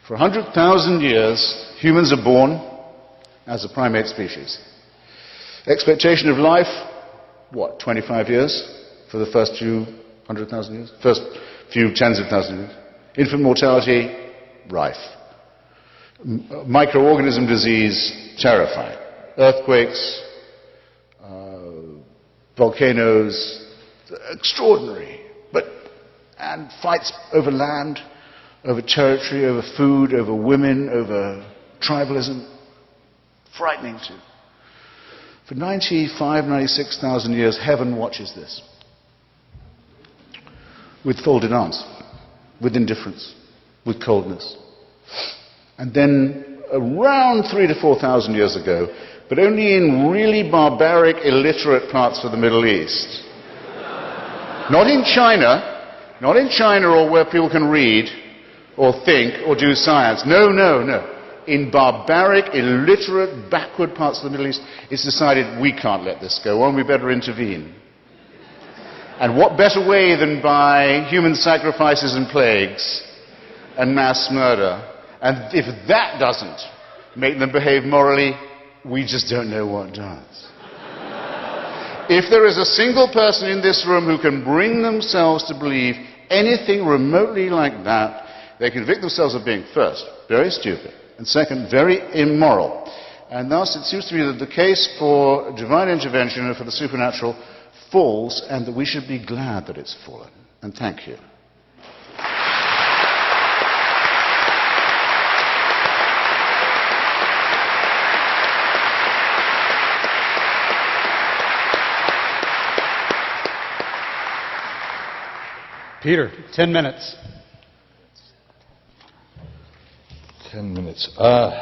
For 100,000 years, humans are born as a primate species. Expectation of life, 25 years for the first few 100,000 years? First few tens of thousands of years. Infant mortality, rife. Microorganism disease, terrifying. Earthquakes, volcanoes, extraordinary. And fights over land, over territory, over food, over women, over tribalism. Frightening too. For 96,000 years, heaven watches this. With folded arms, with indifference, with coldness. And then, around 3,000 to 4,000 years ago, but only in really barbaric, illiterate parts of the Middle East. Not in China or where people can read or think or do science. No. In barbaric, illiterate, backward parts of the Middle East, it's decided we can't let this go on, we better intervene. And what better way than by human sacrifices and plagues and mass murder? And if that doesn't make them behave morally, we just don't know what does. If there is a single person in this room who can bring themselves to believe anything remotely like that, they convict themselves of being, first, very stupid, and second, very immoral. And thus it seems to me that the case for divine intervention and for the supernatural falls, and that we should be glad that it's fallen. And thank you. Peter, 10 minutes. 10 minutes. Well,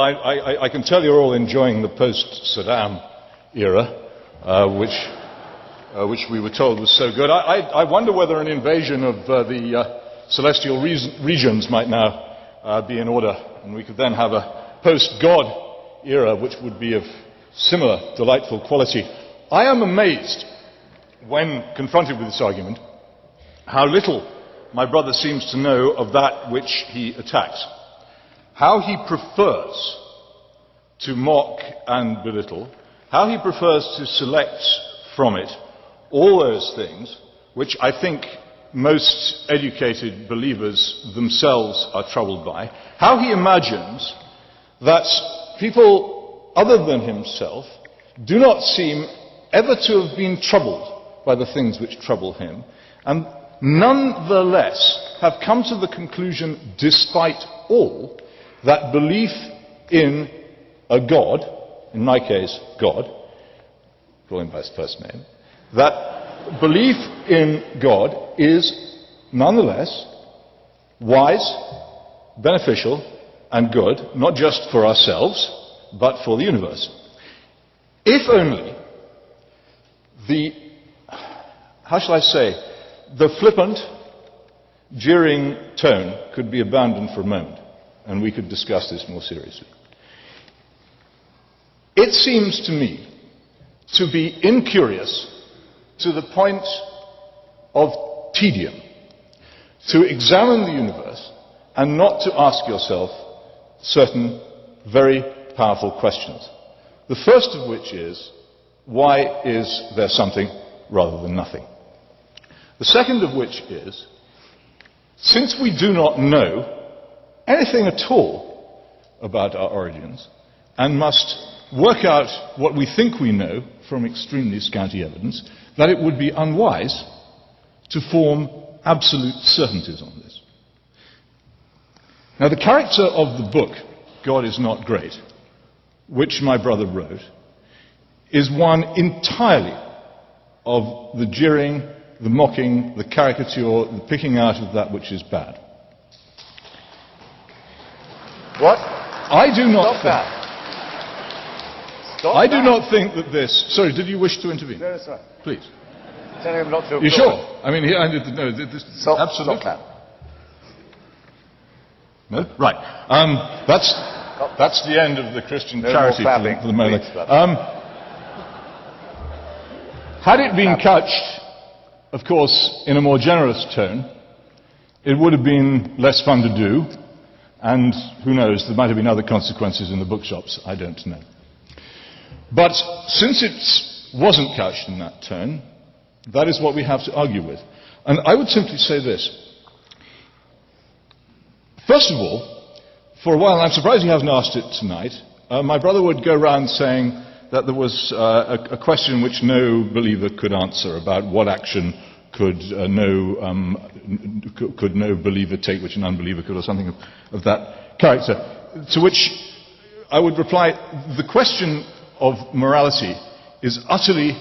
I can tell you're all enjoying the post-Saddam era, which we were told was so good. I wonder whether an invasion of the celestial regions might now be in order, and we could then have a post-God era, which would be of similar delightful quality. I am amazed, when confronted with this argument, how little my brother seems to know of that which he attacks. How he prefers to mock and belittle, how he prefers to select from it all those things which I think most educated believers themselves are troubled by, how he imagines that people other than himself do not seem ever to have been troubled by the things which trouble him, and nonetheless have come to the conclusion, despite all, that belief in a God, in my case, God, call him by his first name, that belief in God is nonetheless wise, beneficial, and good, not just for ourselves, but for the universe. If only the flippant, jeering tone could be abandoned for a moment, and we could discuss this more seriously. It seems to me to be incurious to the point of tedium to examine the universe and not to ask yourself certain very powerful questions. The first of which is, why is there something rather than nothing? The second of which is, since we do not know anything at all about our origins and must work out what we think we know from extremely scanty evidence, that it would be unwise to form absolute certainties on this. Now, the character of the book, God is Not Great, which my brother wrote, is one entirely of the jeering, the mocking, the caricature, the picking out of that which is bad. What? I do not think that this... Sorry, did you wish to intervene? No, that's right. Please. Telling him not to... You sure? I mean, I need to know. This, absolutely. Stop that. No? Right. That's the end of the Christian charity for the moment. Had it been couched, of course, in a more generous tone, It would have been less fun to do, and who knows, there might have been other consequences in the bookshops, I don't know. But since it wasn't couched in that tone, that is what we have to argue with. And I would simply say this. First of all, for a while, I'm surprised he hasn't asked it tonight, my brother would go around saying that there was a question which no believer could answer about what action could no believer take which an unbeliever could, or something of that character. To which I would reply, the question of morality is utterly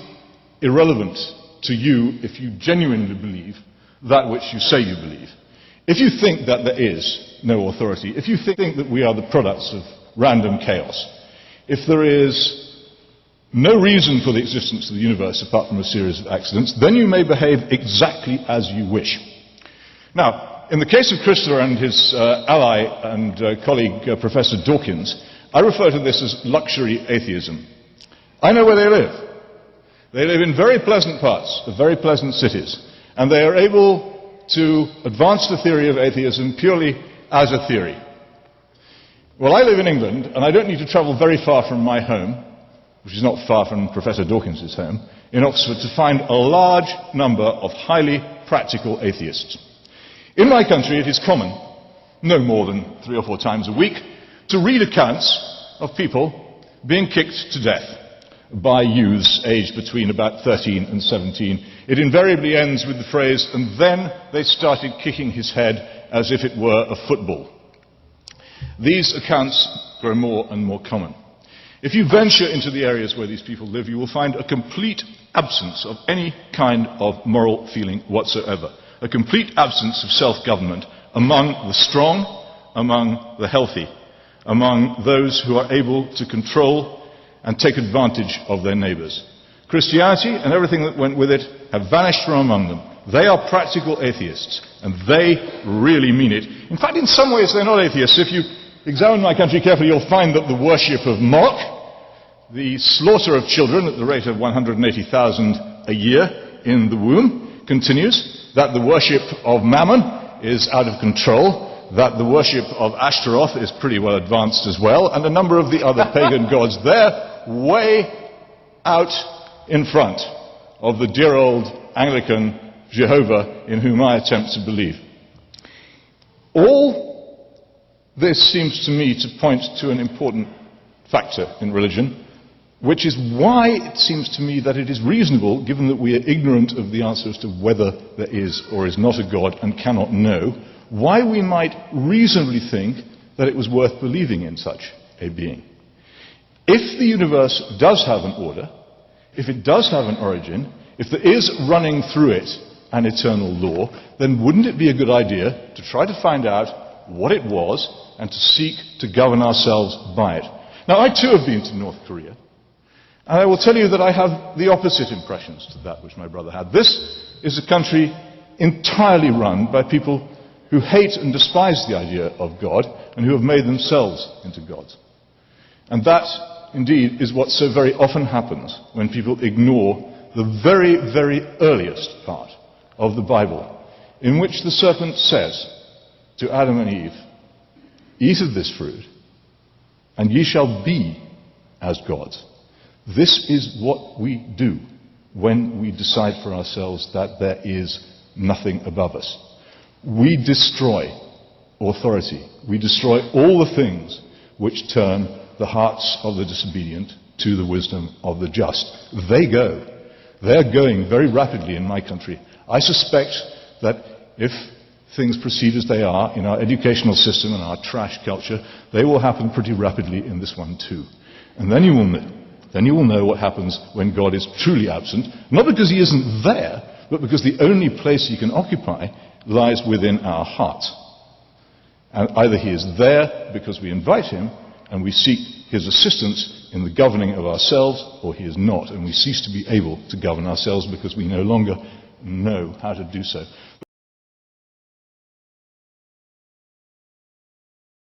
irrelevant to you if you genuinely believe that which you say you believe. If you think that there is no authority, if you think that we are the products of random chaos, if there is no reason for the existence of the universe apart from a series of accidents, then you may behave exactly as you wish. Now, in the case of Chrysler and his ally and colleague, Professor Dawkins, I refer to this as luxury atheism. I know where they live. They live in very pleasant parts of very pleasant cities, and they are able to advance the theory of atheism purely as a theory. Well, I live in England, and I don't need to travel very far from my home, which is not far from Professor Dawkins' home, in Oxford, to find a large number of highly practical atheists. In my country, it is common, no more than 3 or 4 times a week, to read accounts of people being kicked to death by youths aged between about 13 and 17. It invariably ends with the phrase, "and then they started kicking his head as if it were a football." These accounts grow more and more common. If you venture into the areas where these people live, you will find a complete absence of any kind of moral feeling whatsoever. A complete absence of self-government among the strong, among the healthy, among those who are able to control and take advantage of their neighbours. Christianity and everything that went with it have vanished from among them. They are practical atheists, and they really mean it. In fact, in some ways they're not atheists. If you examine my country carefully, you'll find that the worship of Moloch, the slaughter of children at the rate of 180,000 a year in the womb, continues, that the worship of Mammon is out of control, that the worship of Ashtaroth is pretty well advanced as well, and a number of the other pagan gods. They're way out in front of the dear old Anglican Jehovah in whom I attempt to believe. All this seems to me to point to an important factor in religion, which is why it seems to me that it is reasonable, given that we are ignorant of the answer as to whether there is or is not a God and cannot know, why we might reasonably think that it was worth believing in such a being. If the universe does have an order, if it does have an origin, if there is running through it an eternal law, then wouldn't it be a good idea to try to find out what it was and to seek to govern ourselves by it? Now, I too have been to North Korea, and I will tell you that I have the opposite impressions to that which my brother had. This is a country entirely run by people who hate and despise the idea of God and who have made themselves into gods. And that, indeed, is what so very often happens when people ignore the very, very earliest part of the Bible, in which the serpent says to Adam and Eve, "Eat of this fruit, and ye shall be as gods." This is what we do when we decide for ourselves that there is nothing above us. We destroy authority. We destroy all the things which turn the hearts of the disobedient to the wisdom of the just. They're going very rapidly in my country. I suspect that if things proceed as they are in our educational system and our trash culture, they will happen pretty rapidly in this one too. And then you will know what happens when God is truly absent, not because he isn't there, but because the only place he can occupy lies within our hearts. And either he is there because we invite him and we seek his assistance in the governing of ourselves, or he is not, and we cease to be able to govern ourselves because we no longer know how to do so.